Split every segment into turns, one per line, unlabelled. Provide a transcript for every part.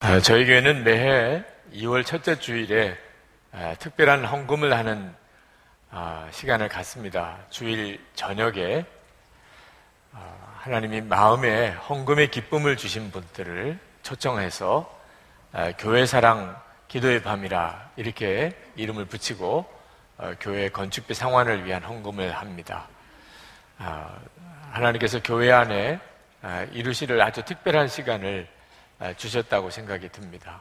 저희 교회는 매해 2월 첫째 주일에 특별한 헌금을 하는 시간을 갖습니다. 주일 저녁에 하나님이 마음에 헌금의 기쁨을 주신 분들을 초청해서 교회 사랑 기도의 밤이라 이렇게 이름을 붙이고 교회 건축비 상환을 위한 헌금을 합니다. 하나님께서 교회 안에 이루시를 아주 특별한 시간을 주셨다고 생각이 듭니다.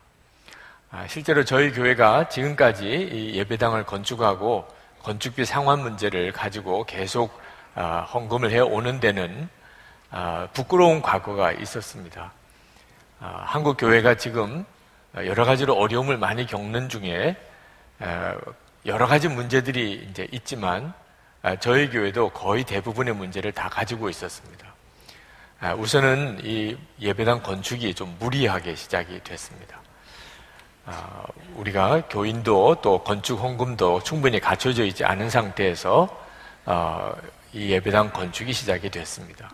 실제로 저희 교회가 지금까지 이 예배당을 건축하고 건축비 상환 문제를 가지고 계속 헌금을 해오는 데는 부끄러운 과거가 있었습니다. 한국 교회가 지금 여러 가지로 어려움을 많이 겪는 중에 여러 가지 문제들이 이제 있지만 저희 교회도 거의 대부분의 문제를 다 가지고 있었습니다. 우선은 이 예배당 건축이 좀 무리하게 시작이 됐습니다. 우리가 교인도 또 건축 헌금도 충분히 갖춰져 있지 않은 상태에서 이 예배당 건축이 시작이 됐습니다.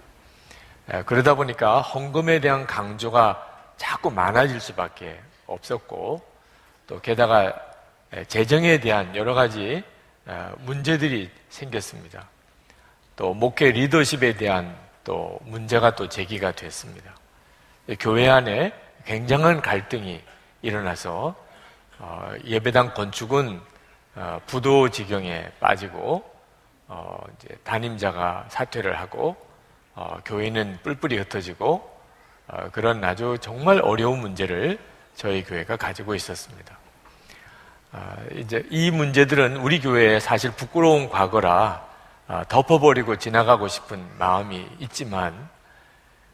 그러다 보니까 헌금에 대한 강조가 자꾸 많아질 수밖에 없었고, 또 게다가 재정에 대한 여러 가지 문제들이 생겼습니다. 또 목회 리더십에 대한 또 문제가 또 제기가 됐습니다. 교회 안에 굉장한 갈등이 일어나서 예배당 건축은 부도 지경에 빠지고 이제 담임자가 사퇴를 하고 교회는 뿔뿔이 흩어지고 그런 아주 정말 어려운 문제를 저희 교회가 가지고 있었습니다. 이제 이 문제들은 우리 교회에 사실 부끄러운 과거라 덮어버리고 지나가고 싶은 마음이 있지만,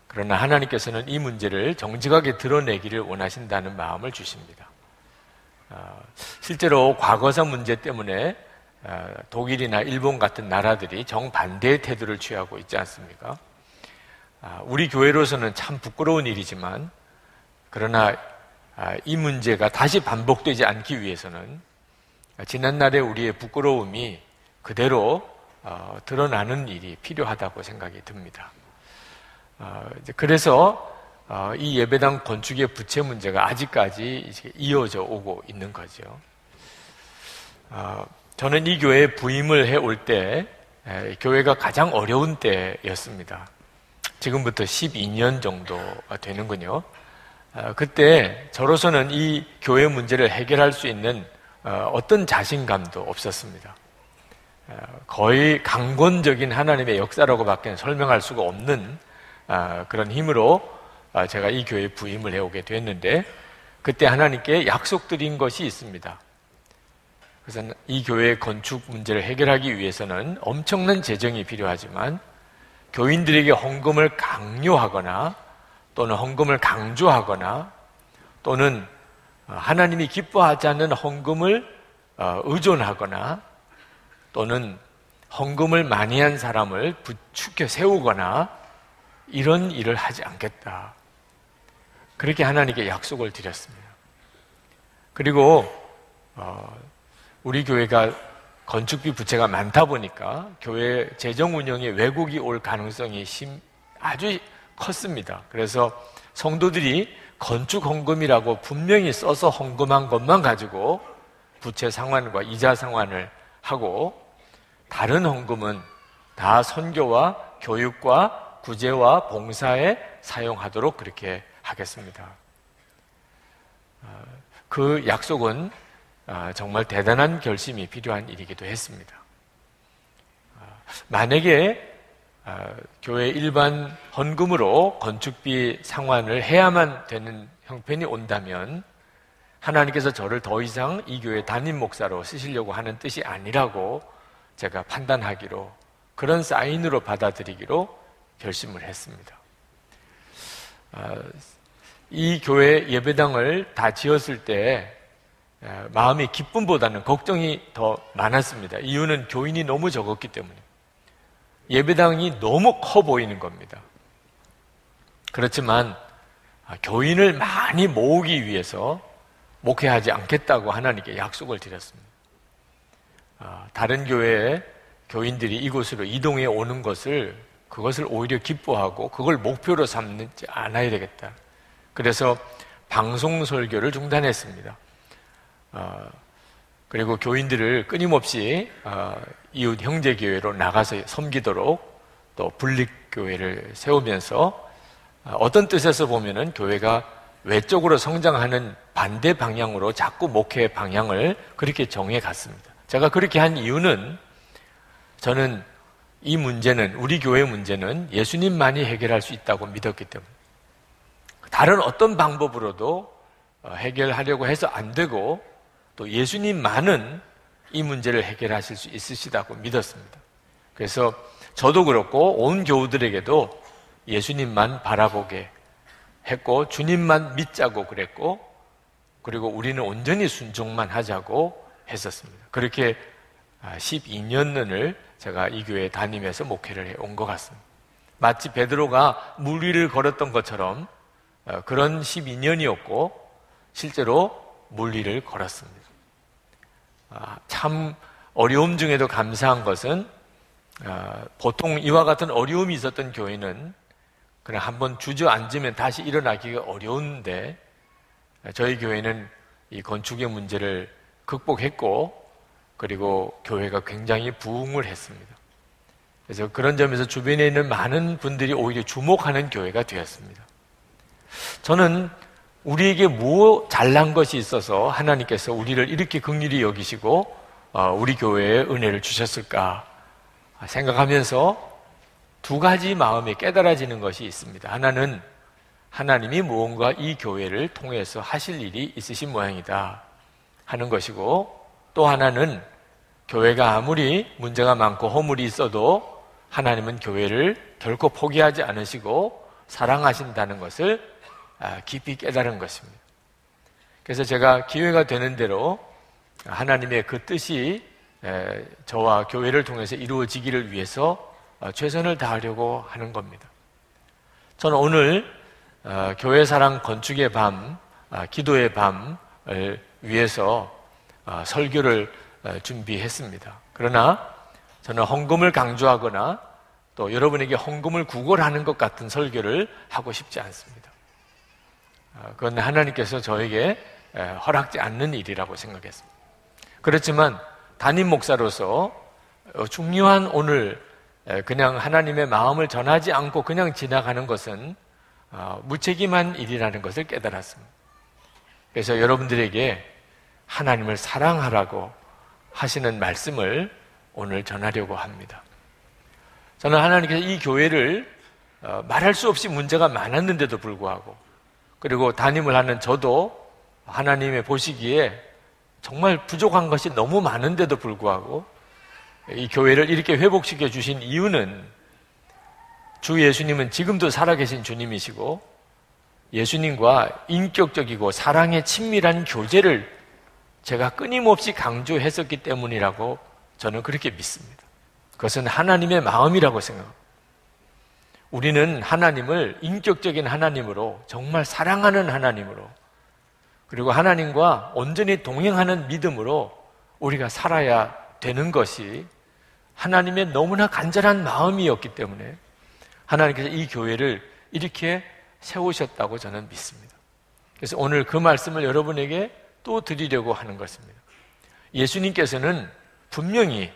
그러나 하나님께서는 이 문제를 정직하게 드러내기를 원하신다는 마음을 주십니다. 실제로 과거사 문제 때문에 독일이나 일본 같은 나라들이 정반대의 태도를 취하고 있지 않습니까? 우리 교회로서는 참 부끄러운 일이지만, 그러나 이 문제가 다시 반복되지 않기 위해서는 지난날의 우리의 부끄러움이 그대로 드러나는 일이 필요하다고 생각이 듭니다. 그래서 이 예배당 건축의 부채 문제가 아직까지 이어져 오고 있는 거죠. 저는 이 교회에 부임을 해올 때 교회가 가장 어려운 때였습니다. 지금부터 12년 정도가 되는군요. 그때 저로서는 이 교회 문제를 해결할 수 있는 어떤 자신감도 없었습니다. 거의 강권적인 하나님의 역사라고밖에 설명할 수가 없는 그런 힘으로 제가 이 교회에 부임을 해오게 됐는데, 그때 하나님께 약속드린 것이 있습니다. 그래서 이 교회의 건축 문제를 해결하기 위해서는 엄청난 재정이 필요하지만 교인들에게 헌금을 강요하거나 또는 헌금을 강조하거나 또는 하나님이 기뻐하지 않는 헌금을 의존하거나 또는 헌금을 많이 한 사람을 부추겨 세우거나 이런 일을 하지 않겠다. 그렇게 하나님께 약속을 드렸습니다. 그리고 우리 교회가 건축비 부채가 많다 보니까 교회 재정 운영에 왜곡이 올 가능성이 아주 컸습니다. 그래서 성도들이 건축 헌금이라고 분명히 써서 헌금한 것만 가지고 부채 상환과 이자 상환을 하고, 다른 헌금은 다 선교와 교육과 구제와 봉사에 사용하도록 그렇게 하겠습니다. 그 약속은 정말 대단한 결심이 필요한 일이기도 했습니다. 만약에 교회 일반 헌금으로 건축비 상환을 해야만 되는 형편이 온다면 하나님께서 저를 더 이상 이 교회 담임 목사로 쓰시려고 하는 뜻이 아니라고 제가 판단하기로, 그런 사인으로 받아들이기로 결심을 했습니다. 이 교회 예배당을 다 지었을 때 마음의 기쁨보다는 걱정이 더 많았습니다. 이유는 교인이 너무 적었기 때문에 예배당이 너무 커 보이는 겁니다. 그렇지만 교인을 많이 모으기 위해서 목회하지 않겠다고 하나님께 약속을 드렸습니다. 다른 교회의 교인들이 이곳으로 이동해 오는 그것을 오히려 기뻐하고 그걸 목표로 삼지 않아야 되겠다. 그래서 방송 설교를 중단했습니다. 그리고 교인들을 끊임없이 이웃 형제교회로 나가서 섬기도록 또 분립교회를 세우면서 어떤 뜻에서 보면은 교회가 외적으로 성장하는 반대 방향으로 자꾸 목회 방향을 그렇게 정해 갔습니다. 제가 그렇게 한 이유는 저는 이 문제는, 우리 교회 문제는 예수님만이 해결할 수 있다고 믿었기 때문에 다른 어떤 방법으로도 해결하려고 해서 안 되고 또 예수님만은 이 문제를 해결하실 수 있으시다고 믿었습니다. 그래서 저도 그렇고 온 교우들에게도 예수님만 바라보게 했고 주님만 믿자고 그랬고 그리고 우리는 온전히 순종만 하자고 했었습니다. 그렇게 12년을 제가 이 교회에 다니면서 목회를 해온 것 같습니다. 마치 베드로가 물 위를 걸었던 것처럼 그런 12년이었고 실제로 물 위를 걸었습니다. 참 어려움 중에도 감사한 것은 보통 이와 같은 어려움이 있었던 교회는 그냥 한번 주저앉으면 다시 일어나기가 어려운데 저희 교회는 이 건축의 문제를 극복했고 그리고 교회가 굉장히 부흥을 했습니다. 그래서 그런 점에서 주변에 있는 많은 분들이 오히려 주목하는 교회가 되었습니다. 저는 우리에게 뭐 잘난 것이 있어서 하나님께서 우리를 이렇게 긍휼히 여기시고 우리 교회에 은혜를 주셨을까 생각하면서 두 가지 마음이 깨달아지는 것이 있습니다. 하나는 하나님이 무언가 이 교회를 통해서 하실 일이 있으신 모양이다 하는 것이고 또 하나는 교회가 아무리 문제가 많고 허물이 있어도 하나님은 교회를 결코 포기하지 않으시고 사랑하신다는 것을 깊이 깨달은 것입니다. 그래서 제가 기회가 되는 대로 하나님의 그 뜻이 저와 교회를 통해서 이루어지기를 위해서 최선을 다하려고 하는 겁니다. 저는 오늘 교회 사랑 건축의 밤, 기도의 밤을 위해서 설교를 준비했습니다. 그러나 저는 헌금을 강조하거나 또 여러분에게 헌금을 구걸하는 것 같은 설교를 하고 싶지 않습니다. 그건 하나님께서 저에게 허락지 않는 일이라고 생각했습니다. 그렇지만 담임 목사로서 중요한 오늘 그냥 하나님의 마음을 전하지 않고 그냥 지나가는 것은 무책임한 일이라는 것을 깨달았습니다. 그래서 여러분들에게 하나님을 사랑하라고 하시는 말씀을 오늘 전하려고 합니다. 저는 하나님께서 이 교회를 말할 수 없이 문제가 많았는데도 불구하고 그리고 담임을 하는 저도 하나님의 보시기에 정말 부족한 것이 너무 많은데도 불구하고 이 교회를 이렇게 회복시켜 주신 이유는 주 예수님은 지금도 살아계신 주님이시고 예수님과 인격적이고 사랑의 친밀한 교제를 제가 끊임없이 강조했었기 때문이라고 저는 그렇게 믿습니다. 그것은 하나님의 마음이라고 생각합니다. 우리는 하나님을 인격적인 하나님으로 정말 사랑하는 하나님으로 그리고 하나님과 온전히 동행하는 믿음으로 우리가 살아야 되는 것이 하나님의 너무나 간절한 마음이었기 때문에 하나님께서 이 교회를 이렇게 세우셨다고 저는 믿습니다. 그래서 오늘 그 말씀을 여러분에게 또 드리려고 하는 것입니다. 예수님께서는 분명히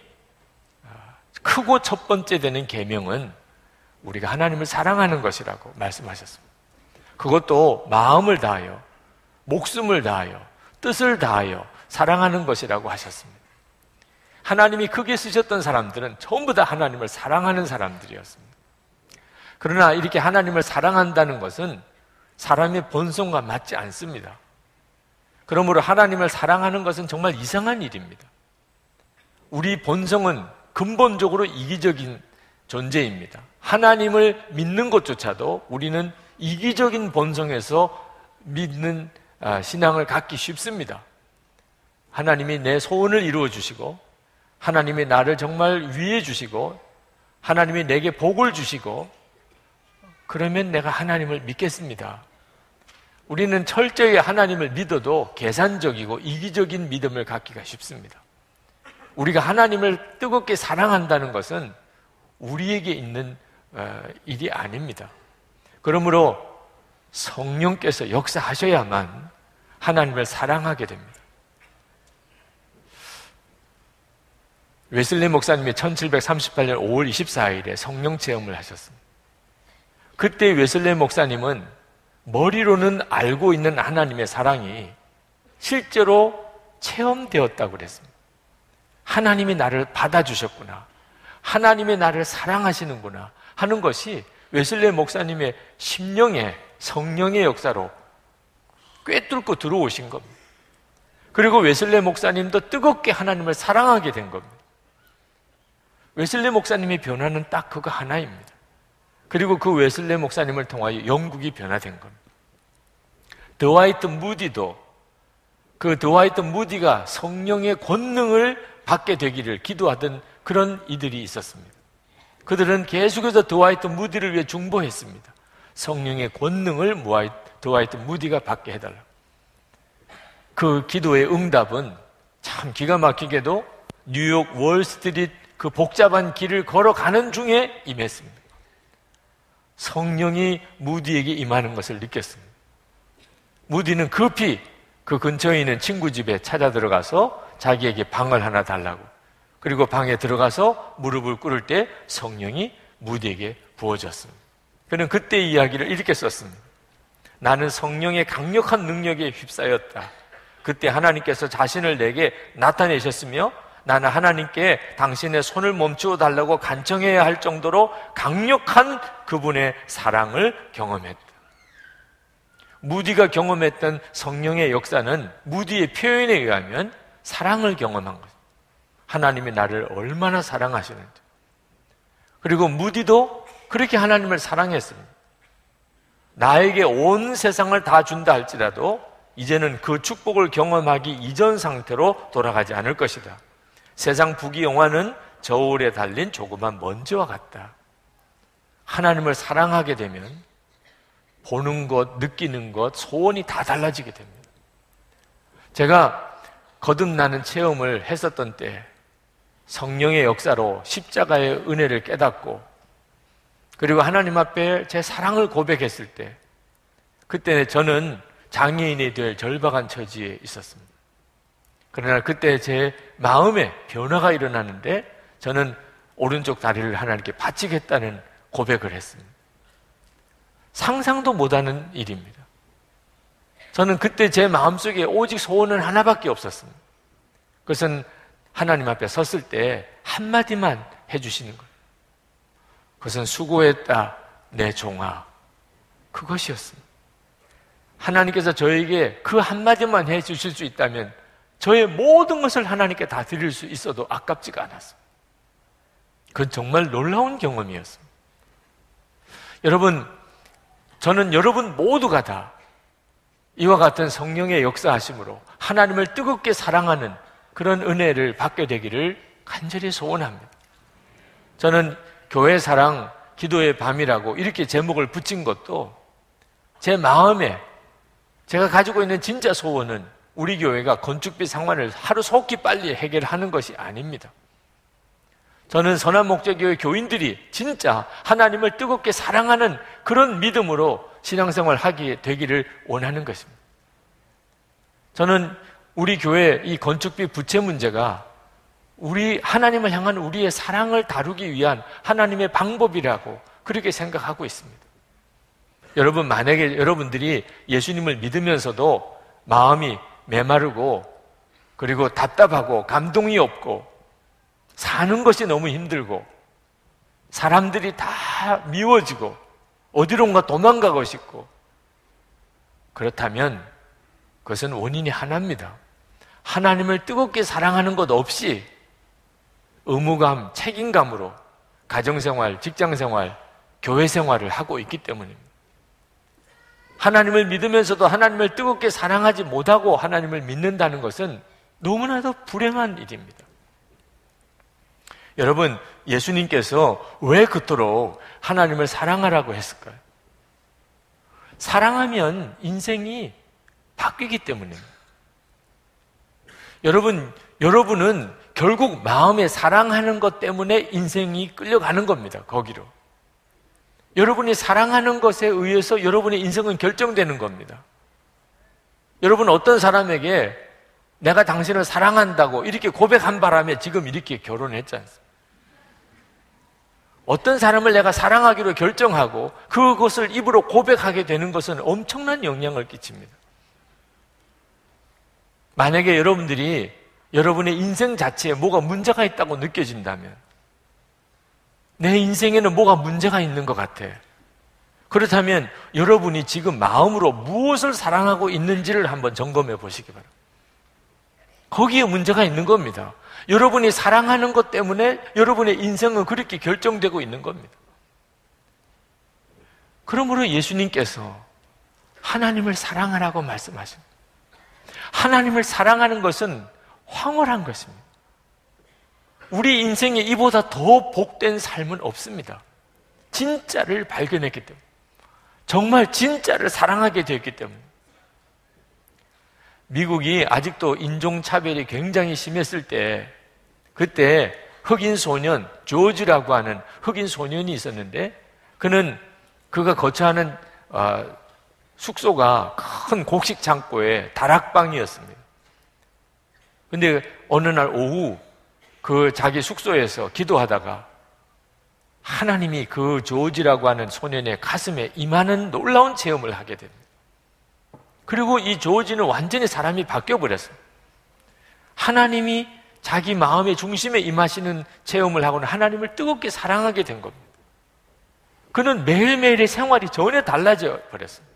크고 첫 번째 되는 계명은 우리가 하나님을 사랑하는 것이라고 말씀하셨습니다. 그것도 마음을 다하여 목숨을 다하여 뜻을 다하여 사랑하는 것이라고 하셨습니다. 하나님이 크게 쓰셨던 사람들은 전부 다 하나님을 사랑하는 사람들이었습니다. 그러나 이렇게 하나님을 사랑한다는 것은 사람의 본성과 맞지 않습니다. 그러므로 하나님을 사랑하는 것은 정말 이상한 일입니다. 우리 본성은 근본적으로 이기적인 존재입니다. 하나님을 믿는 것조차도 우리는 이기적인 본성에서 믿는 신앙을 갖기 쉽습니다. 하나님이 내 소원을 이루어 주시고 하나님이 나를 정말 위해 주시고 하나님이 내게 복을 주시고 그러면 내가 하나님을 믿겠습니다. 우리는 철저히 하나님을 믿어도 계산적이고 이기적인 믿음을 갖기가 쉽습니다. 우리가 하나님을 뜨겁게 사랑한다는 것은 우리에게 있는 일이 아닙니다. 그러므로 성령께서 역사하셔야만 하나님을 사랑하게 됩니다. 웨슬리 목사님이 1738년 5월 24일에 성령 체험을 하셨습니다. 그때 웨슬리 목사님은 머리로는 알고 있는 하나님의 사랑이 실제로 체험되었다고 그랬습니다. 하나님이 나를 받아주셨구나, 하나님이 나를 사랑하시는구나 하는 것이 웨슬리 목사님의 심령에 성령의 역사로 꿰뚫고 들어오신 겁니다. 그리고 웨슬리 목사님도 뜨겁게 하나님을 사랑하게 된 겁니다. 웨슬리 목사님의 변화는 딱 그거 하나입니다. 그리고 그 웨슬리 목사님을 통하여 영국이 변화된 겁니다. 드와이트 무디도 그 드와이트 무디가 성령의 권능을 받게 되기를 기도하던 그런 이들이 있었습니다. 그들은 계속해서 드와이트 무디를 위해 중보했습니다. 성령의 권능을 드와이트 무디가 받게 해달라. 그 기도의 응답은 참 기가 막히게도 뉴욕 월스트리트 그 복잡한 길을 걸어가는 중에 임했습니다. 성령이 무디에게 임하는 것을 느꼈습니다. 무디는 급히 그 근처에 있는 친구 집에 찾아 들어가서 자기에게 방을 하나 달라고, 그리고 방에 들어가서 무릎을 꿇을 때 성령이 무디에게 부어졌습니다. 그는 그때 이야기를 이렇게 썼습니다. 나는 성령의 강력한 능력에 휩싸였다. 그때 하나님께서 자신을 내게 나타내셨으며 나는 하나님께 당신의 손을 멈추어 달라고 간청해야 할 정도로 강력한 그분의 사랑을 경험했다. 무디가 경험했던 성령의 역사는 무디의 표현에 의하면 사랑을 경험한 거죠. 하나님이 나를 얼마나 사랑하시는지. 그리고 무디도 그렇게 하나님을 사랑했습니다. 나에게 온 세상을 다 준다 할지라도 이제는 그 축복을 경험하기 이전 상태로 돌아가지 않을 것이다. 세상 부귀영화는 저울에 달린 조그만 먼지와 같다. 하나님을 사랑하게 되면 보는 것, 느끼는 것, 소원이 다 달라지게 됩니다. 제가 거듭나는 체험을 했었던 때 성령의 역사로 십자가의 은혜를 깨닫고, 그리고 하나님 앞에 제 사랑을 고백했을 때, 그때 저는 장애인이 될 절박한 처지에 있었습니다. 그러나 그때 제 마음에 변화가 일어나는데 저는 오른쪽 다리를 하나님께 바치겠다는 고백을 했습니다. 상상도 못하는 일입니다. 저는 그때 제 마음속에 오직 소원은 하나밖에 없었습니다. 그것은 하나님 앞에 섰을 때 한마디만 해주시는 거예요. 그것은 수고했다 내 종아, 그것이었습니다. 하나님께서 저에게 그 한마디만 해주실 수 있다면 저의 모든 것을 하나님께 다 드릴 수 있어도 아깝지가 않았습니다. 그건 정말 놀라운 경험이었습니다. 여러분, 저는 여러분 모두가 다 이와 같은 성령의 역사하심으로 하나님을 뜨겁게 사랑하는 그런 은혜를 받게 되기를 간절히 소원합니다. 저는 교회 사랑 기도의 밤이라고 이렇게 제목을 붙인 것도 제 마음에 제가 가지고 있는 진짜 소원은 우리 교회가 건축비 상환을 하루속히 빨리 해결하는 것이 아닙니다. 저는 선한목적교회 교인들이 진짜 하나님을 뜨겁게 사랑하는 그런 믿음으로 신앙생활을 하게 되기를 원하는 것입니다. 저는 우리 교회 이 건축비 부채 문제가 우리 하나님을 향한 우리의 사랑을 다루기 위한 하나님의 방법이라고 그렇게 생각하고 있습니다. 여러분, 만약에 여러분들이 예수님을 믿으면서도 마음이 메마르고 그리고 답답하고 감동이 없고 사는 것이 너무 힘들고 사람들이 다 미워지고 어디론가 도망가고 싶고, 그렇다면 그것은 원인이 하나입니다. 하나님을 뜨겁게 사랑하는 것 없이 의무감, 책임감으로 가정생활, 직장생활, 교회생활을 하고 있기 때문입니다. 하나님을 믿으면서도 하나님을 뜨겁게 사랑하지 못하고 하나님을 믿는다는 것은 너무나도 불행한 일입니다. 여러분, 예수님께서 왜 그토록 하나님을 사랑하라고 했을까요? 사랑하면 인생이 바뀌기 때문입니다. 여러분은 결국 마음에 사랑하는 것 때문에 인생이 끌려가는 겁니다. 거기로. 여러분이 사랑하는 것에 의해서 여러분의 인생은 결정되는 겁니다. 여러분 어떤 사람에게 내가 당신을 사랑한다고 이렇게 고백한 바람에 지금 이렇게 결혼했지 않습니까? 어떤 사람을 내가 사랑하기로 결정하고 그것을 입으로 고백하게 되는 것은 엄청난 영향을 끼칩니다. 만약에 여러분들이 여러분의 인생 자체에 뭐가 문제가 있다고 느껴진다면, 내 인생에는 뭐가 문제가 있는 것 같아. 그렇다면 여러분이 지금 마음으로 무엇을 사랑하고 있는지를 한번 점검해 보시기 바랍니다. 거기에 문제가 있는 겁니다. 여러분이 사랑하는 것 때문에 여러분의 인생은 그렇게 결정되고 있는 겁니다. 그러므로 예수님께서 하나님을 사랑하라고 말씀하십니다. 하나님을 사랑하는 것은 황홀한 것입니다. 우리 인생에 이보다 더 복된 삶은 없습니다. 진짜를 발견했기 때문에, 정말 진짜를 사랑하게 되었기 때문에. 미국이 아직도 인종차별이 굉장히 심했을 때, 그때 흑인 소년 조지라고 하는 흑인 소년이 있었는데, 그가 거처하는 숙소가 큰 곡식 창고의 다락방이었습니다. 근데 어느 날 오후 그 자기 숙소에서 기도하다가 하나님이 그 조지라고 하는 소년의 가슴에 임하는 놀라운 체험을 하게 됩니다. 그리고 이 조지는 완전히 사람이 바뀌어버렸어요. 하나님이 자기 마음의 중심에 임하시는 체험을 하고는 하나님을 뜨겁게 사랑하게 된 겁니다. 그는 매일매일의 생활이 전혀 달라져 버렸습니다.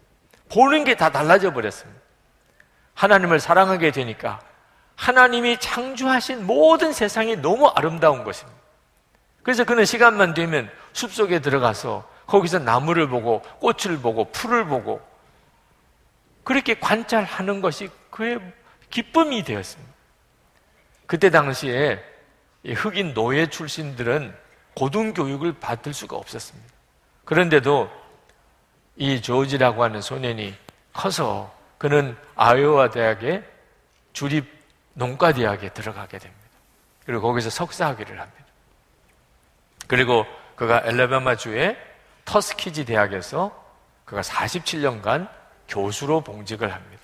보는 게 다 달라져 버렸습니다. 하나님을 사랑하게 되니까 하나님이 창조하신 모든 세상이 너무 아름다운 것입니다. 그래서 그는 시간만 되면 숲속에 들어가서 거기서 나무를 보고 꽃을 보고 풀을 보고 그렇게 관찰하는 것이 그의 기쁨이 되었습니다. 그때 당시에 흑인 노예 출신들은 고등교육을 받을 수가 없었습니다. 그런데도 이 조지라고 하는 소년이 커서 그는 아이오와 대학의 주립 농과대학에 들어가게 됩니다. 그리고 거기서 석사학위를 합니다. 그리고 그가 엘라바마주의 터스키지 대학에서 그가 47년간 교수로 봉직을 합니다.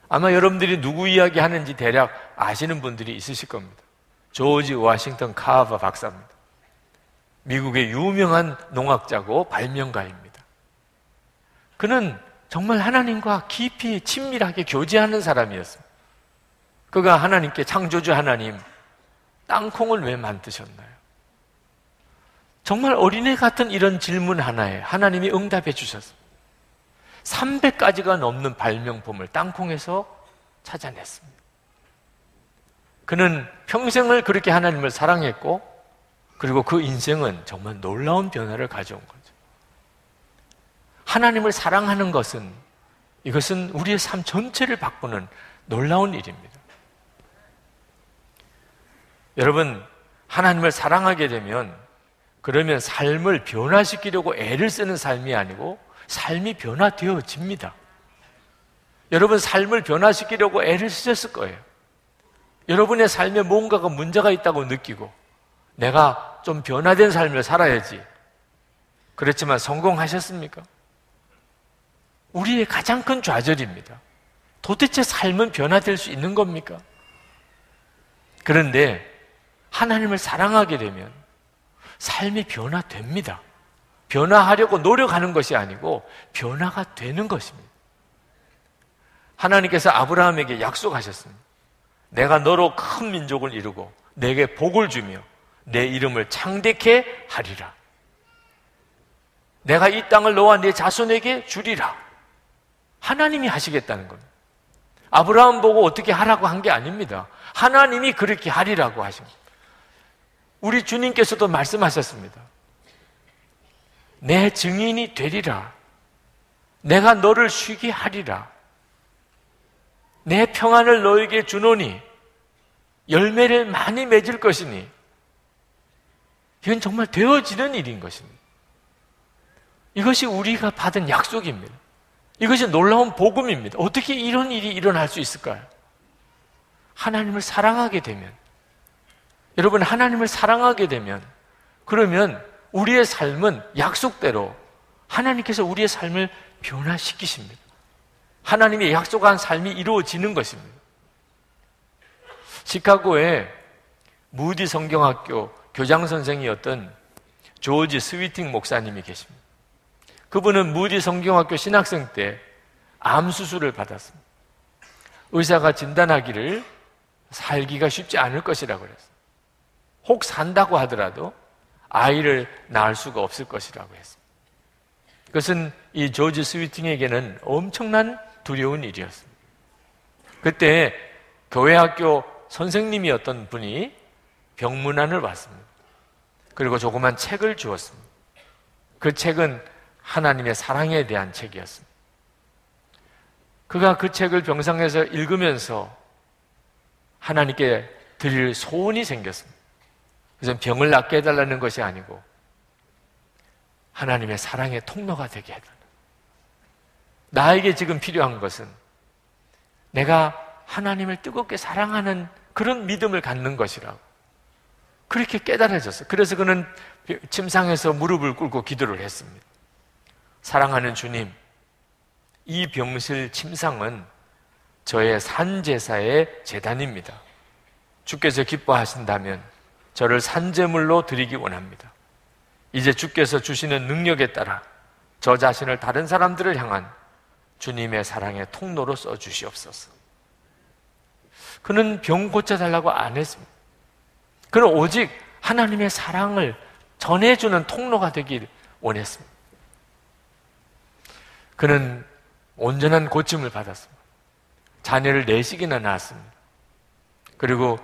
아마 여러분들이 누구 이야기 하는지 대략 아시는 분들이 있으실 겁니다. 조지 워싱턴 카버 박사입니다. 미국의 유명한 농학자고 발명가입니다. 그는 정말 하나님과 깊이 친밀하게 교제하는 사람이었습니다. 그가 하나님께 창조주 하나님, 땅콩을 왜 만드셨나요? 정말 어린애 같은 이런 질문 하나에 하나님이 응답해 주셨습니다. 300가지가 넘는 발명품을 땅콩에서 찾아냈습니다. 그는 평생을 그렇게 하나님을 사랑했고, 그리고 그 인생은 정말 놀라운 변화를 가져온 거죠. 하나님을 사랑하는 것은, 이것은 우리의 삶 전체를 바꾸는 놀라운 일입니다. 여러분, 하나님을 사랑하게 되면 그러면 삶을 변화시키려고 애를 쓰는 삶이 아니고 삶이 변화되어집니다. 여러분, 삶을 변화시키려고 애를 쓰셨을 거예요. 여러분의 삶에 뭔가가 문제가 있다고 느끼고 내가 좀 변화된 삶을 살아야지. 그렇지만 성공하셨습니까? 우리의 가장 큰 좌절입니다. 도대체 삶은 변화될 수 있는 겁니까? 그런데 하나님을 사랑하게 되면 삶이 변화됩니다. 변화하려고 노력하는 것이 아니고 변화가 되는 것입니다. 하나님께서 아브라함에게 약속하셨습니다. 내가 너로 큰 민족을 이루고 내게 복을 주며 내 이름을 창대케 하리라. 내가 이 땅을 너와 네 자손에게 주리라. 하나님이 하시겠다는 겁니다. 아브라함 보고 어떻게 하라고 한 게 아닙니다. 하나님이 그렇게 하리라고 하십니다. 우리 주님께서도 말씀하셨습니다. 내 증인이 되리라. 내가 너를 쉬게 하리라. 내 평안을 너에게 주노니 열매를 많이 맺을 것이니. 이건 정말 되어지는 일인 것입니다. 이것이 우리가 받은 약속입니다. 이것이 놀라운 복음입니다. 어떻게 이런 일이 일어날 수 있을까요? 하나님을 사랑하게 되면, 여러분, 하나님을 사랑하게 되면, 그러면 우리의 삶은 약속대로 하나님께서 우리의 삶을 변화시키십니다. 하나님의 약속한 삶이 이루어지는 것입니다. 시카고에 무디 성경학교 교장 선생이었던 조지 스위팅 목사님이 계십니다. 그분은 무디 성경학교 신학생 때 암 수술을 받았습니다. 의사가 진단하기를 살기가 쉽지 않을 것이라고 그랬어요. 혹 산다고 하더라도 아이를 낳을 수가 없을 것이라고 했습니다. 그것은 이 조지 스위팅에게는 엄청난 두려운 일이었습니다. 그때 교회학교 선생님이었던 분이 병문안을 왔습니다. 그리고 조그만 책을 주었습니다. 그 책은 하나님의 사랑에 대한 책이었습니다. 그가 그 책을 병상에서 읽으면서 하나님께 드릴 소원이 생겼습니다. 그래서 병을 낫게 해달라는 것이 아니고 하나님의 사랑의 통로가 되게 해달라. 나에게 지금 필요한 것은 내가 하나님을 뜨겁게 사랑하는 그런 믿음을 갖는 것이라고 그렇게 깨달아졌어요. 그래서 그는 침상에서 무릎을 꿇고 기도를 했습니다. 사랑하는 주님, 이 병실 침상은 저의 산제사의 제단입니다. 주께서 기뻐하신다면 저를 산제물로 드리기 원합니다. 이제 주께서 주시는 능력에 따라 저 자신을 다른 사람들을 향한 주님의 사랑의 통로로 써주시옵소서. 그는 병 고쳐달라고 안 했습니다. 그는 오직 하나님의 사랑을 전해주는 통로가 되길 원했습니다. 그는 온전한 고침을 받았습니다. 자녀를 4씩이나 낳았습니다. 그리고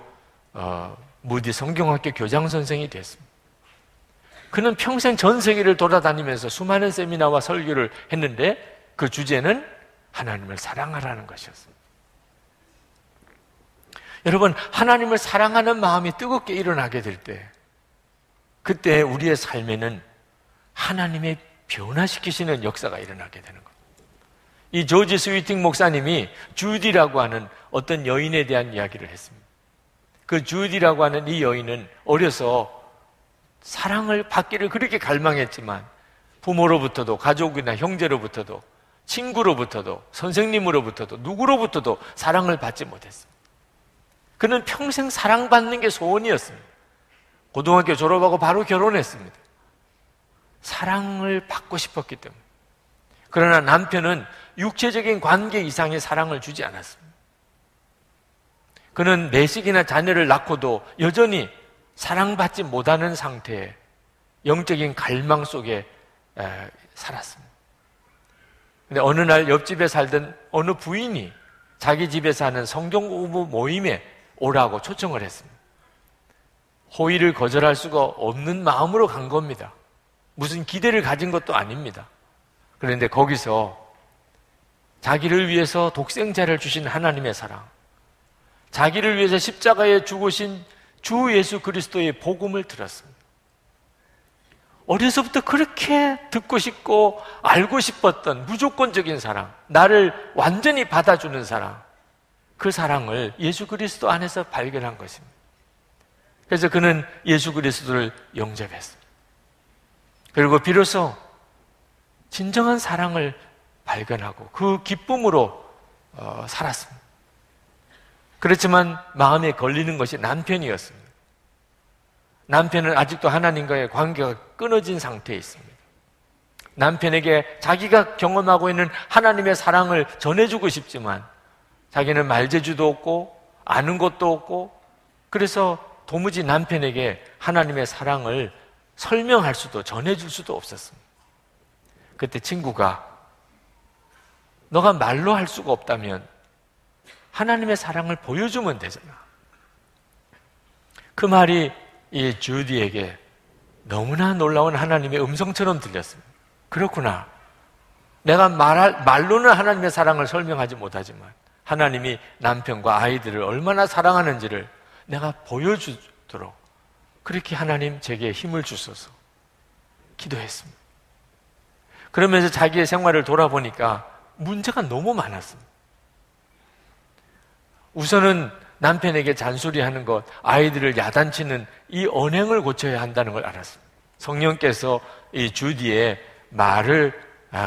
무디 성경학교 교장 선생이 됐습니다. 그는 평생 전 세계를 돌아다니면서 수많은 세미나와 설교를 했는데 그 주제는 하나님을 사랑하라는 것이었습니다. 여러분, 하나님을 사랑하는 마음이 뜨겁게 일어나게 될 때, 그때 우리의 삶에는 하나님의 변화시키시는 역사가 일어나게 되는 거예요. 이 조지 스위팅 목사님이 주디라고 하는 어떤 여인에 대한 이야기를 했습니다. 그 주디라고 하는 이 여인은 어려서 사랑을 받기를 그렇게 갈망했지만 부모로부터도 가족이나 형제로부터도 친구로부터도 선생님으로부터도 누구로부터도 사랑을 받지 못했습니다. 그는 평생 사랑받는 게 소원이었습니다. 고등학교 졸업하고 바로 결혼했습니다. 사랑을 받고 싶었기 때문에. 그러나 남편은 육체적인 관계 이상의 사랑을 주지 않았습니다. 그는 4씩이나 자녀를 낳고도 여전히 사랑받지 못하는 상태에 영적인 갈망 속에 살았습니다. 근데 어느 날 옆집에 살던 어느 부인이 자기 집에서 하는 성경 공부 모임에 오라고 초청을 했습니다. 호의를 거절할 수가 없는 마음으로 간 겁니다. 무슨 기대를 가진 것도 아닙니다. 그런데 거기서 자기를 위해서 독생자를 주신 하나님의 사랑, 자기를 위해서 십자가에 죽으신 주 예수 그리스도의 복음을 들었습니다. 어려서부터 그렇게 듣고 싶고 알고 싶었던 무조건적인 사랑, 나를 완전히 받아주는 사랑, 그 사랑을 예수 그리스도 안에서 발견한 것입니다. 그래서 그는 예수 그리스도를 영접했습니다. 그리고 비로소 진정한 사랑을 발견하고 그 기쁨으로 살았습니다. 그렇지만 마음에 걸리는 것이 남편이었습니다. 남편은 아직도 하나님과의 관계가 끊어진 상태에 있습니다. 남편에게 자기가 경험하고 있는 하나님의 사랑을 전해주고 싶지만 자기는 말재주도 없고 아는 것도 없고 그래서 도무지 남편에게 하나님의 사랑을 설명할 수도 전해줄 수도 없었습니다. 그때 친구가 너가 말로 할 수가 없다면 하나님의 사랑을 보여주면 되잖아. 그 말이 이 주디에게 너무나 놀라운 하나님의 음성처럼 들렸습니다. 그렇구나. 내가 말로는 하나님의 사랑을 설명하지 못하지만 하나님이 남편과 아이들을 얼마나 사랑하는지를 내가 보여주도록 그렇게 하나님 제게 힘을 주소서 기도했습니다. 그러면서 자기의 생활을 돌아보니까 문제가 너무 많았습니다. 우선은 남편에게 잔소리하는 것, 아이들을 야단치는 이 언행을 고쳐야 한다는 걸 알았습니다. 성령께서 이 주디의 말을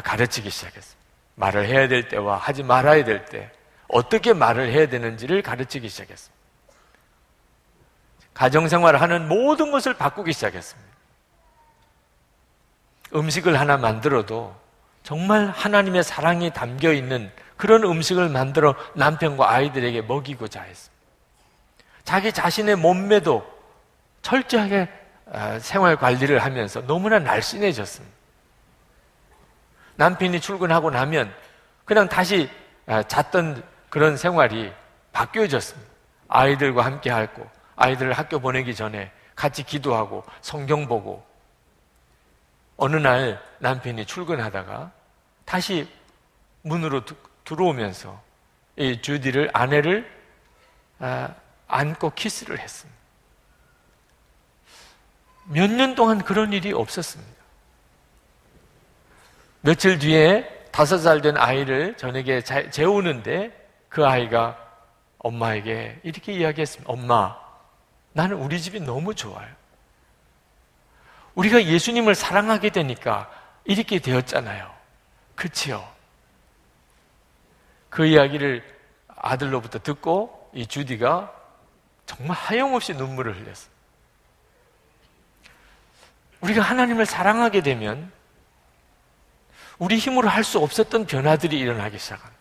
가르치기 시작했습니다. 말을 해야 될 때와 하지 말아야 될 때, 어떻게 말을 해야 되는지를 가르치기 시작했습니다. 가정생활을 하는 모든 것을 바꾸기 시작했습니다. 음식을 하나 만들어도 정말 하나님의 사랑이 담겨 있는 그런 음식을 만들어 남편과 아이들에게 먹이고자 했습니다. 자기 자신의 몸매도 철저하게 생활 관리를 하면서 너무나 날씬해졌습니다. 남편이 출근하고 나면 그냥 다시 잤던 그런 생활이 바뀌어졌습니다. 아이들과 함께 하고, 아이들을 학교 보내기 전에 같이 기도하고 성경 보고, 어느 날 남편이 출근하다가 다시 문으로 들어오면서 이 주디를, 아내를 안고 키스를 했습니다. 몇 년 동안 그런 일이 없었습니다. 며칠 뒤에 5살 된 아이를 저녁에 재우는데 그 아이가 엄마에게 이렇게 이야기했습니다. 엄마, 나는 우리 집이 너무 좋아요. 우리가 예수님을 사랑하게 되니까 이렇게 되었잖아요. 그치요? 그 이야기를 아들로부터 듣고 이 주디가 정말 하염없이 눈물을 흘렸어요. 우리가 하나님을 사랑하게 되면 우리 힘으로 할 수 없었던 변화들이 일어나기 시작합니다.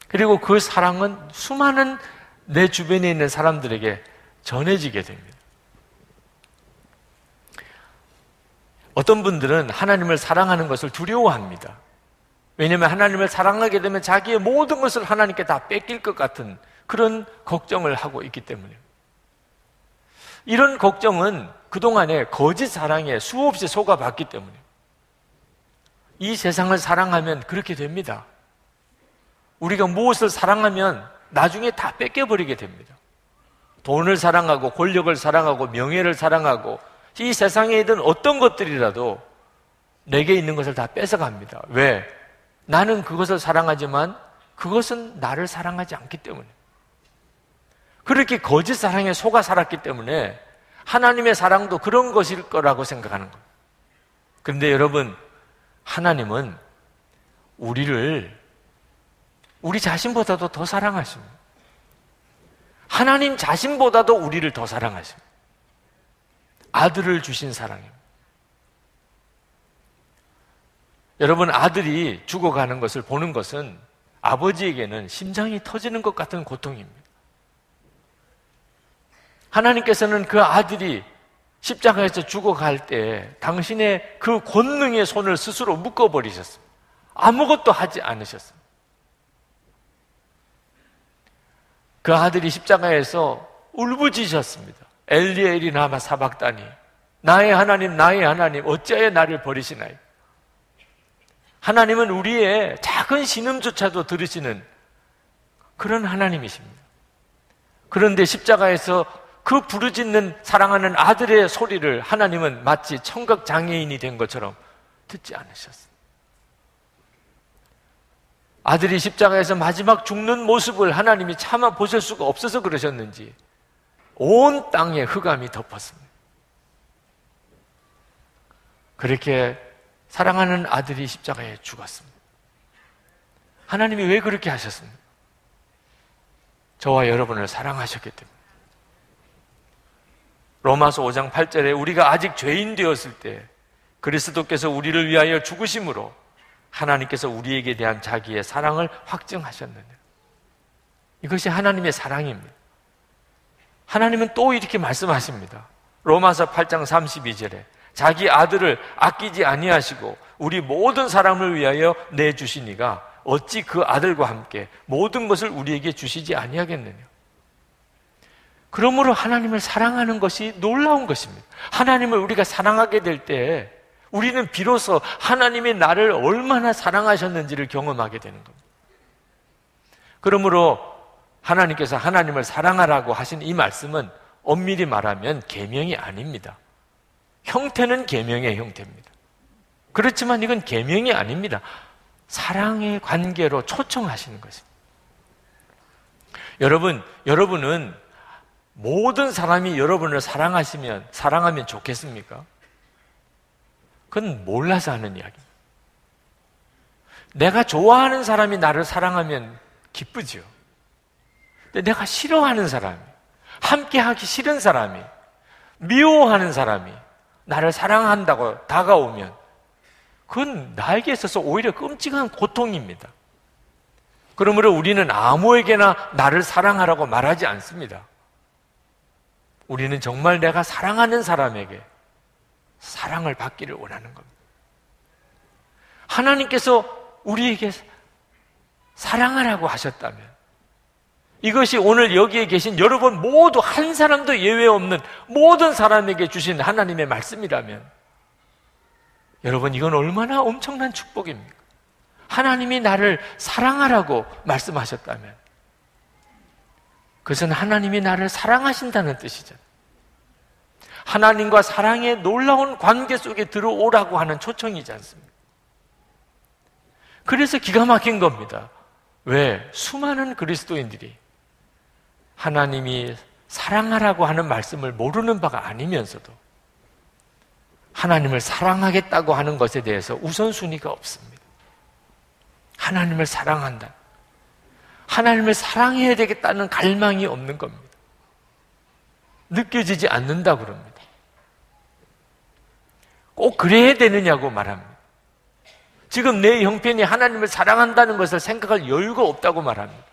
그리고 그 사랑은 수많은 내 주변에 있는 사람들에게 전해지게 됩니다. 어떤 분들은 하나님을 사랑하는 것을 두려워합니다. 왜냐하면 하나님을 사랑하게 되면 자기의 모든 것을 하나님께 다 뺏길 것 같은 그런 걱정을 하고 있기 때문에, 이런 걱정은 그동안에 거짓 사랑에 수없이 속아봤기 때문에, 이 세상을 사랑하면 그렇게 됩니다. 우리가 무엇을 사랑하면 나중에 다 뺏겨버리게 됩니다. 돈을 사랑하고 권력을 사랑하고 명예를 사랑하고 이 세상에 있는 어떤 것들이라도 내게 있는 것을 다 뺏어갑니다. 왜? 나는 그것을 사랑하지만 그것은 나를 사랑하지 않기 때문에. 그렇게 거짓 사랑에 속아 살았기 때문에 하나님의 사랑도 그런 것일 거라고 생각하는 겁니다. 그런데 여러분, 하나님은 우리를 우리 자신보다도 더 사랑하십니다. 하나님 자신보다도 우리를 더 사랑하십니다. 아들을 주신 사랑입니다. 여러분, 아들이 죽어가는 것을 보는 것은 아버지에게는 심장이 터지는 것 같은 고통입니다. 하나님께서는 그 아들이 십자가에서 죽어갈 때 당신의 그 권능의 손을 스스로 묶어버리셨습니다. 아무것도 하지 않으셨습니다. 그 아들이 십자가에서 울부짖으셨습니다. 엘리 엘리 라마 사박다니, 나의 하나님 어찌하여 나를 버리시나요? 하나님은 우리의 작은 신음조차도 들으시는 그런 하나님이십니다. 그런데 십자가에서 그 부르짖는 사랑하는 아들의 소리를 하나님은 마치 청각 장애인이 된 것처럼 듣지 않으셨습니다. 아들이 십자가에서 마지막 죽는 모습을 하나님이 차마 보실 수가 없어서 그러셨는지 온 땅에 흑암이 덮었습니다. 그렇게 사랑하는 아들이 십자가에 죽었습니다. 하나님이 왜 그렇게 하셨습니까? 저와 여러분을 사랑하셨기 때문에. 로마서 5장 8절에 우리가 아직 죄인 되었을 때 그리스도께서 우리를 위하여 죽으심으로 하나님께서 우리에게 대한 자기의 사랑을 확증하셨느냐. 이것이 하나님의 사랑입니다. 하나님은 또 이렇게 말씀하십니다. 로마서 8장 32절에 자기 아들을 아끼지 아니하시고 우리 모든 사람을 위하여 내주시니가 어찌 그 아들과 함께 모든 것을 우리에게 주시지 아니하겠느냐. 그러므로 하나님을 사랑하는 것이 놀라운 것입니다. 하나님을 우리가 사랑하게 될 때 우리는 비로소 하나님이 나를 얼마나 사랑하셨는지를 경험하게 되는 겁니다. 그러므로 하나님께서 하나님을 사랑하라고 하신 이 말씀은 엄밀히 말하면 계명이 아닙니다. 형태는 계명의 형태입니다. 그렇지만 이건 계명이 아닙니다. 사랑의 관계로 초청하시는 것입니다. 여러분은 모든 사람이 여러분을 사랑하면 좋겠습니까? 그건 몰라서 하는 이야기입니다. 내가 좋아하는 사람이 나를 사랑하면 기쁘죠. 근데 내가 싫어하는 사람이, 함께 하기 싫은 사람이, 미워하는 사람이 나를 사랑한다고 다가오면 그건 나에게 있어서 오히려 끔찍한 고통입니다. 그러므로 우리는 아무에게나 나를 사랑하라고 말하지 않습니다. 우리는 정말 내가 사랑하는 사람에게 사랑을 받기를 원하는 겁니다. 하나님께서 우리에게 사랑하라고 하셨다면, 이것이 오늘 여기에 계신 여러분 모두 한 사람도 예외 없는 모든 사람에게 주신 하나님의 말씀이라면, 여러분 이건 얼마나 엄청난 축복입니까? 하나님이 나를 사랑하라고 말씀하셨다면 그것은 하나님이 나를 사랑하신다는 뜻이잖아요. 하나님과 사랑의 놀라운 관계 속에 들어오라고 하는 초청이지 않습니까? 그래서 기가 막힌 겁니다. 왜? 수많은 그리스도인들이 하나님이 사랑하라고 하는 말씀을 모르는 바가 아니면서도 하나님을 사랑하겠다고 하는 것에 대해서 우선순위가 없습니다. 하나님을 사랑한다, 하나님을 사랑해야 되겠다는 갈망이 없는 겁니다. 느껴지지 않는다 그럽니다. 꼭 그래야 되느냐고 말합니다. 지금 내 형편이 하나님을 사랑한다는 것을 생각할 여유가 없다고 말합니다.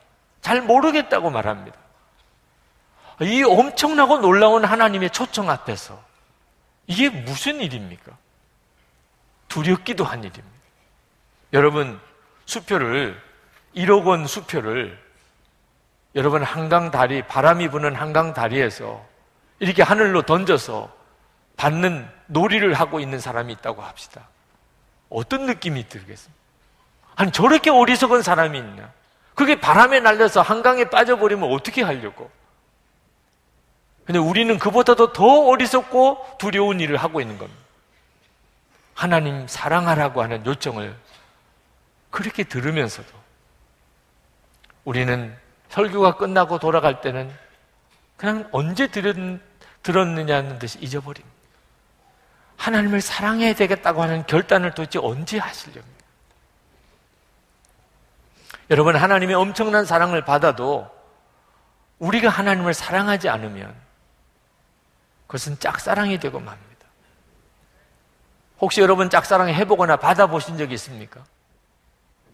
잘 모르겠다고 말합니다. 이 엄청나고 놀라운 하나님의 초청 앞에서 이게 무슨 일입니까? 두렵기도 한 일입니다. 여러분, 수표를 1억 원 수표를 여러분 한강 다리, 바람이 부는 한강 다리에서 이렇게 하늘로 던져서 받는 놀이를 하고 있는 사람이 있다고 합시다. 어떤 느낌이 들겠습니까? 아니 저렇게 어리석은 사람이 있나? 그게 바람에 날려서 한강에 빠져버리면 어떻게 하려고? 근데 우리는 그보다도 더 어리석고 두려운 일을 하고 있는 겁니다. 하나님 사랑하라고 하는 요청을 그렇게 들으면서도 우리는 설교가 끝나고 돌아갈 때는 그냥 언제 들었느냐는 듯이 잊어버립니다. 하나님을 사랑해야 되겠다고 하는 결단을 도대체 언제 하시렵니까? 여러분, 하나님의 엄청난 사랑을 받아도 우리가 하나님을 사랑하지 않으면 그것은 짝사랑이 되고 맙니다. 혹시 여러분 짝사랑 해보거나 받아보신 적이 있습니까?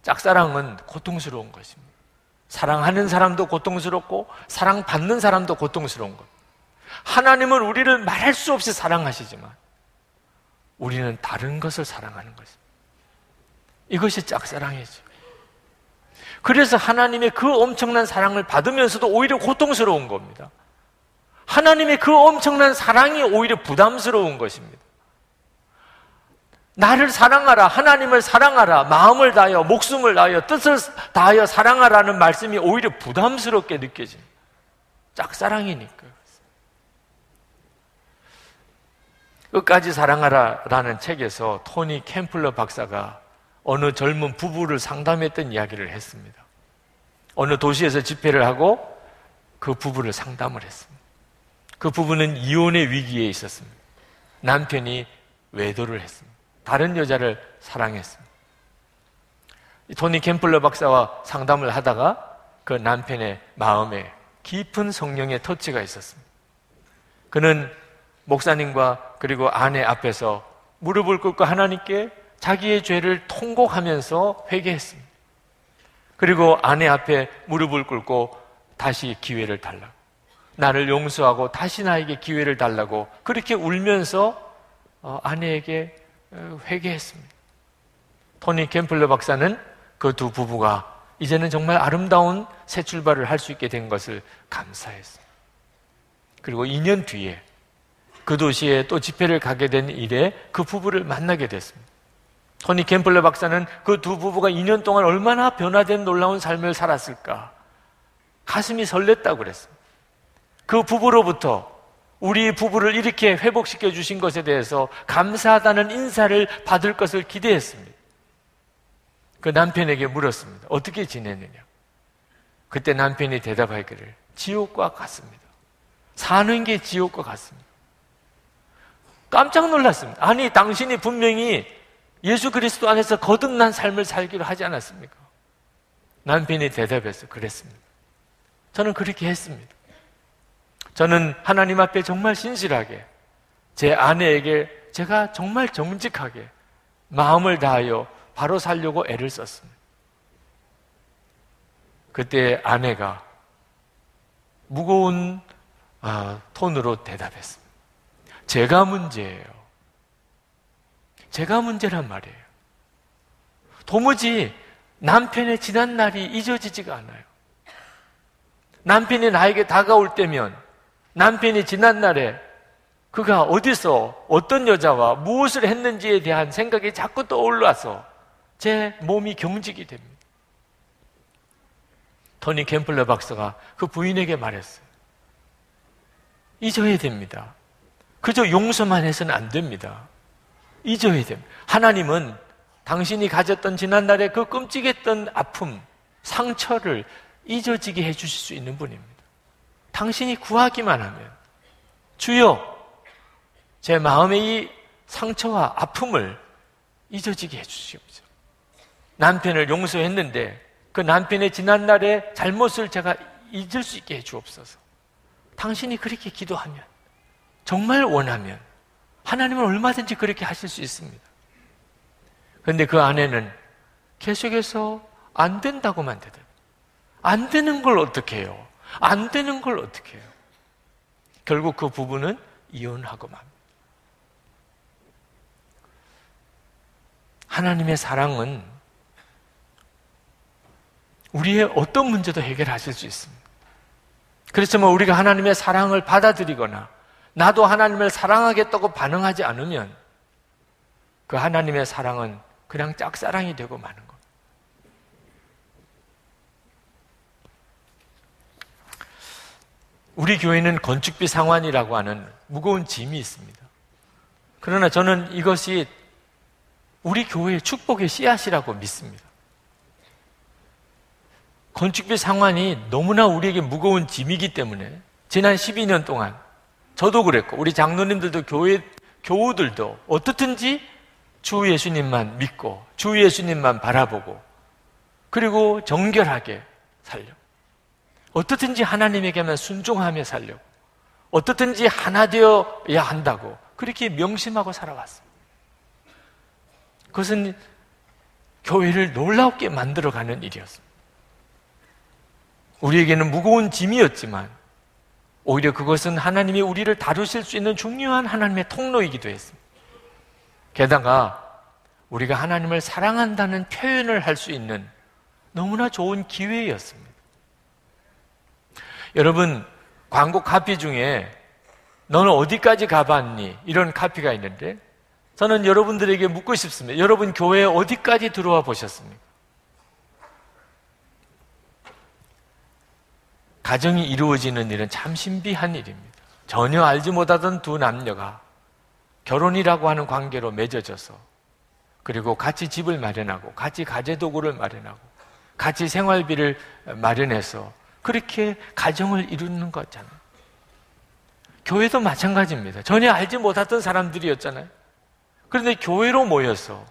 짝사랑은 고통스러운 것입니다. 사랑하는 사람도 고통스럽고 사랑받는 사람도 고통스러운 것. 하나님은 우리를 말할 수 없이 사랑하시지만 우리는 다른 것을 사랑하는 것입니다. 이것이 짝사랑이죠. 그래서 하나님의 그 엄청난 사랑을 받으면서도 오히려 고통스러운 겁니다. 하나님의 그 엄청난 사랑이 오히려 부담스러운 것입니다. 나를 사랑하라, 하나님을 사랑하라, 마음을 다하여, 목숨을 다하여, 뜻을 다하여 사랑하라는 말씀이 오히려 부담스럽게 느껴집니다. 짝사랑이니까. 끝까지 사랑하라라는 책에서 토니 캠플러 박사가 어느 젊은 부부를 상담했던 이야기를 했습니다. 어느 도시에서 집회를 하고 그 부부를 상담을 했습니다. 그 부부는 이혼의 위기에 있었습니다. 남편이 외도를 했습니다. 다른 여자를 사랑했습니다. 토니 캠플러 박사와 상담을 하다가 그 남편의 마음에 깊은 성령의 터치가 있었습니다. 그는 목사님과 그리고 아내 앞에서 무릎을 꿇고 하나님께 자기의 죄를 통곡하면서 회개했습니다. 그리고 아내 앞에 무릎을 꿇고 다시 기회를 달라고, 나를 용서하고 다시 나에게 기회를 달라고 그렇게 울면서 아내에게 회개했습니다. 토니 캠플러 박사는 그 두 부부가 이제는 정말 아름다운 새 출발을 할 수 있게 된 것을 감사했습니다. 그리고 2년 뒤에 그 도시에 또 집회를 가게 된 일에 그 부부를 만나게 됐습니다. 토니 캠플러 박사는 그 두 부부가 2년 동안 얼마나 변화된 놀라운 삶을 살았을까 가슴이 설렜다고 그랬습니다. 그 부부로부터 우리 부부를 이렇게 회복시켜 주신 것에 대해서 감사하다는 인사를 받을 것을 기대했습니다. 그 남편에게 물었습니다. 어떻게 지냈느냐? 그때 남편이 대답하기를 지옥과 같습니다. 사는 게 지옥과 같습니다. 깜짝 놀랐습니다. 아니, 당신이 분명히 예수 그리스도 안에서 거듭난 삶을 살기로 하지 않았습니까? 남편이 대답해서 그랬습니다. 저는 그렇게 했습니다. 저는 하나님 앞에 정말 신실하게 제 아내에게 제가 정말 정직하게 마음을 다하여 바로 살려고 애를 썼습니다. 그때 아내가 무거운 톤으로 대답했습니다. 제가 문제예요. 제가 문제란 말이에요. 도무지 남편의 지난 날이 잊어지지가 않아요. 남편이 나에게 다가올 때면 남편이 지난 날에 그가 어디서 어떤 여자와 무엇을 했는지에 대한 생각이 자꾸 떠올라서 제 몸이 경직이 됩니다. 토니 캠플러 박사가 그 부인에게 말했어요. 잊어야 됩니다. 그저 용서만 해서는 안 됩니다. 잊어야 됩니다. 하나님은 당신이 가졌던 지난날의 그 끔찍했던 아픔, 상처를 잊어지게 해주실 수 있는 분입니다. 당신이 구하기만 하면 주여 제 마음의 이 상처와 아픔을 잊어지게 해주시옵소서. 남편을 용서했는데 그 남편의 지난날의 잘못을 제가 잊을 수 있게 해주옵소서. 당신이 그렇게 기도하면, 정말 원하면 하나님은 얼마든지 그렇게 하실 수 있습니다. 그런데 그 아내는 계속해서 안 된다고만 대답해요. 안 되는 걸 어떻게 해요? 안 되는 걸 어떻게 해요? 결국 그 부부는 이혼하고 맙니다. 하나님의 사랑은 우리의 어떤 문제도 해결하실 수 있습니다. 그렇지만 우리가 하나님의 사랑을 받아들이거나 나도 하나님을 사랑하겠다고 반응하지 않으면 그 하나님의 사랑은 그냥 짝사랑이 되고 마는 겁니다. 우리 교회는 건축비 상환이라고 하는 무거운 짐이 있습니다. 그러나 저는 이것이 우리 교회의 축복의 씨앗이라고 믿습니다. 건축비 상환이 너무나 우리에게 무거운 짐이기 때문에 지난 12년 동안 저도 그랬고 우리 장로님들도 교회 교우들도 어떻든지 주 예수님만 믿고 주 예수님만 바라보고 그리고 정결하게 살려고 어떻든지 하나님에게만 순종하며 살려고 어떻든지 하나 되어야 한다고 그렇게 명심하고 살아왔습니다. 그것은 교회를 놀랍게 만들어가는 일이었습니다. 우리에게는 무거운 짐이었지만 오히려 그것은 하나님이 우리를 다루실 수 있는 중요한 하나님의 통로이기도 했습니다. 게다가 우리가 하나님을 사랑한다는 표현을 할 수 있는 너무나 좋은 기회였습니다. 여러분, 광고 카피 중에 너는 어디까지 가봤니? 이런 카피가 있는데 저는 여러분들에게 묻고 싶습니다. 여러분 교회에 어디까지 들어와 보셨습니까? 가정이 이루어지는 일은 참 신비한 일입니다. 전혀 알지 못하던 두 남녀가 결혼이라고 하는 관계로 맺어져서 그리고 같이 집을 마련하고 같이 가재도구를 마련하고 같이 생활비를 마련해서 그렇게 가정을 이루는 거잖아요. 교회도 마찬가지입니다. 전혀 알지 못했던 사람들이었잖아요. 그런데 교회로 모여서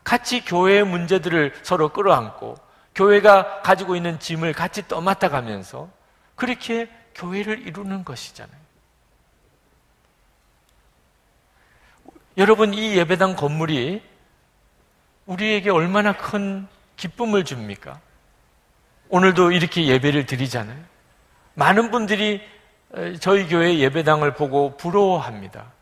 같이 교회의 문제들을 서로 끌어안고 교회가 가지고 있는 짐을 같이 떠맡아 가면서 그렇게 교회를 이루는 것이잖아요. 여러분, 이 예배당 건물이 우리에게 얼마나 큰 기쁨을 줍니까? 오늘도 이렇게 예배를 드리잖아요. 많은 분들이 저희 교회 예배당을 보고 부러워합니다.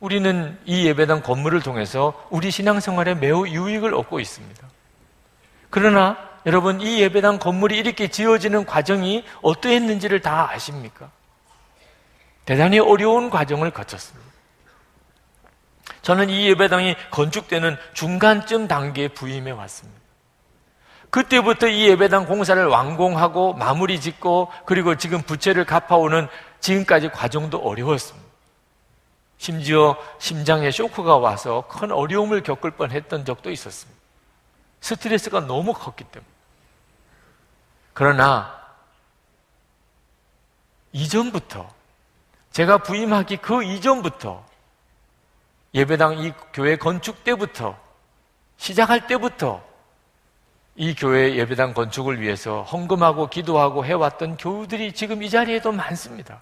우리는 이 예배당 건물을 통해서 우리 신앙생활에 매우 유익을 얻고 있습니다. 그러나 여러분, 이 예배당 건물이 이렇게 지어지는 과정이 어떠했는지를 다 아십니까? 대단히 어려운 과정을 거쳤습니다. 저는 이 예배당이 건축되는 중간쯤 단계에 부임해 왔습니다. 그때부터 이 예배당 공사를 완공하고 마무리 짓고 그리고 지금 부채를 갚아오는 지금까지 과정도 어려웠습니다. 심지어 심장에 쇼크가 와서 큰 어려움을 겪을 뻔했던 적도 있었습니다. 스트레스가 너무 컸기 때문에. 그러나 이전부터 제가 부임하기 그 이전부터 예배당 이 교회 건축 때부터 시작할 때부터 이 교회 예배당 건축을 위해서 헌금하고 기도하고 해왔던 교우들이 지금 이 자리에도 많습니다.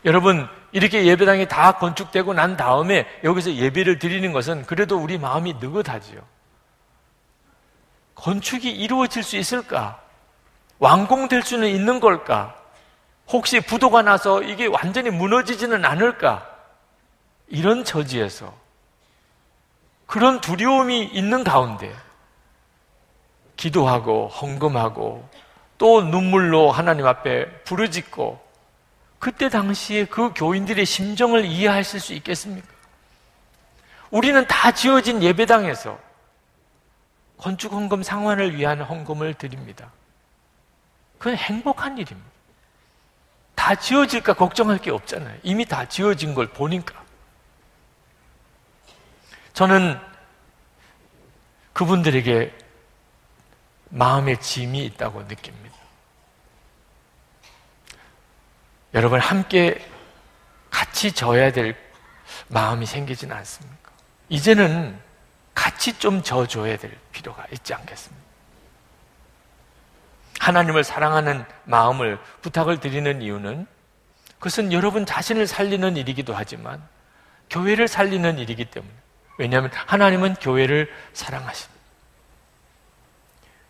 여러분, 이렇게 예배당이 다 건축되고 난 다음에 여기서 예배를 드리는 것은 그래도 우리 마음이 느긋하지요. 건축이 이루어질 수 있을까? 완공될 수는 있는 걸까? 혹시 부도가 나서 이게 완전히 무너지지는 않을까? 이런 처지에서 그런 두려움이 있는 가운데 기도하고 헌금하고 또 눈물로 하나님 앞에 부르짖고 그때 당시에 그 교인들의 심정을 이해하실 수 있겠습니까? 우리는 다 지어진 예배당에서 건축 헌금 상환을 위한 헌금을 드립니다. 그건 행복한 일입니다. 다 지어질까 걱정할 게 없잖아요. 이미 다 지어진 걸 보니까. 저는 그분들에게 마음의 짐이 있다고 느낍니다. 여러분, 함께 같이 져야 될 마음이 생기지는 않습니까? 이제는 같이 좀 져줘야 될 필요가 있지 않겠습니까? 하나님을 사랑하는 마음을 부탁을 드리는 이유는 그것은 여러분 자신을 살리는 일이기도 하지만 교회를 살리는 일이기 때문에, 왜냐하면 하나님은 교회를 사랑하십니다.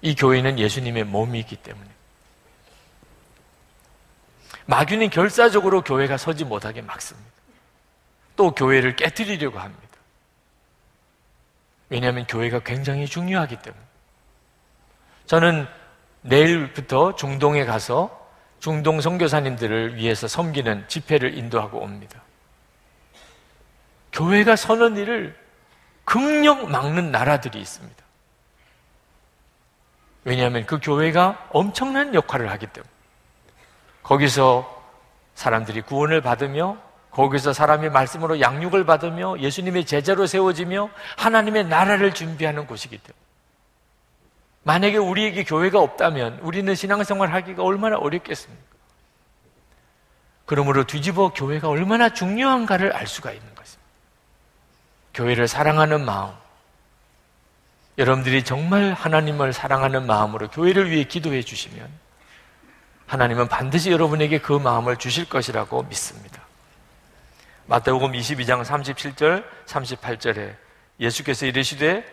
이 교회는 예수님의 몸이기 때문에 마귀는 결사적으로 교회가 서지 못하게 막습니다. 또 교회를 깨뜨리려고 합니다. 왜냐하면 교회가 굉장히 중요하기 때문에. 저는 내일부터 중동에 가서 중동 선교사님들을 위해서 섬기는 집회를 인도하고 옵니다. 교회가 서는 일을 극력 막는 나라들이 있습니다. 왜냐하면 그 교회가 엄청난 역할을 하기 때문에. 거기서 사람들이 구원을 받으며, 거기서 사람이 말씀으로 양육을 받으며 예수님의 제자로 세워지며 하나님의 나라를 준비하는 곳이기 때문에. 만약에 우리에게 교회가 없다면 우리는 신앙생활 하기가 얼마나 어렵겠습니까? 그러므로 뒤집어 교회가 얼마나 중요한가를 알 수가 있는 것입니다. 교회를 사랑하는 마음, 여러분들이 정말 하나님을 사랑하는 마음으로 교회를 위해 기도해 주시면 하나님은 반드시 여러분에게 그 마음을 주실 것이라고 믿습니다. 마태복음 22장 37절, 38절에 예수께서 이르시되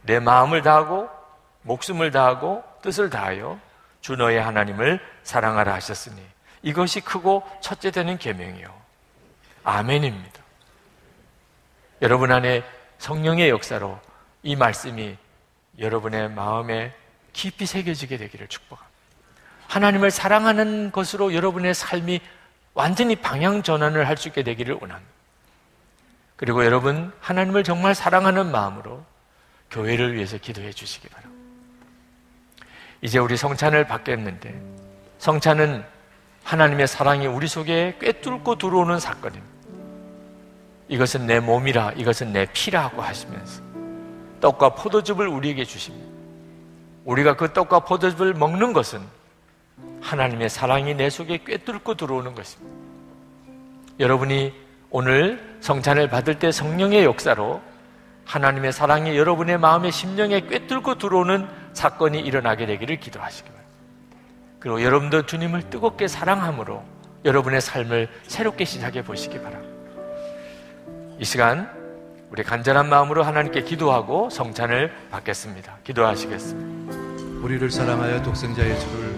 내 마음을 다하고 목숨을 다하고 뜻을 다하여 주 너의 하나님을 사랑하라 하셨으니 이것이 크고 첫째 되는 계명이요 아멘입니다. 여러분 안에 성령의 역사로 이 말씀이 여러분의 마음에 깊이 새겨지게 되기를 축복합니다. 하나님을 사랑하는 것으로 여러분의 삶이 완전히 방향 전환을 할 수 있게 되기를 원합니다. 그리고 여러분, 하나님을 정말 사랑하는 마음으로 교회를 위해서 기도해 주시기 바랍니다. 이제 우리 성찬을 받겠는데, 성찬은 하나님의 사랑이 우리 속에 꿰뚫고 들어오는 사건입니다. 이것은 내 몸이라, 이것은 내 피라고 하시면서 떡과 포도즙을 우리에게 주십니다. 우리가 그 떡과 포도즙을 먹는 것은 하나님의 사랑이 내 속에 꿰뚫고 들어오는 것입니다. 여러분이 오늘 성찬을 받을 때 성령의 역사로 하나님의 사랑이 여러분의 마음의 심령에 꿰뚫고 들어오는 사건이 일어나게 되기를 기도하시기 바랍니다. 그리고 여러분도 주님을 뜨겁게 사랑함으로 여러분의 삶을 새롭게 시작해 보시기 바랍니다. 이 시간 우리 간절한 마음으로 하나님께 기도하고 성찬을 받겠습니다. 기도하시겠습니다.
우리를 사랑하여 독생자 예수를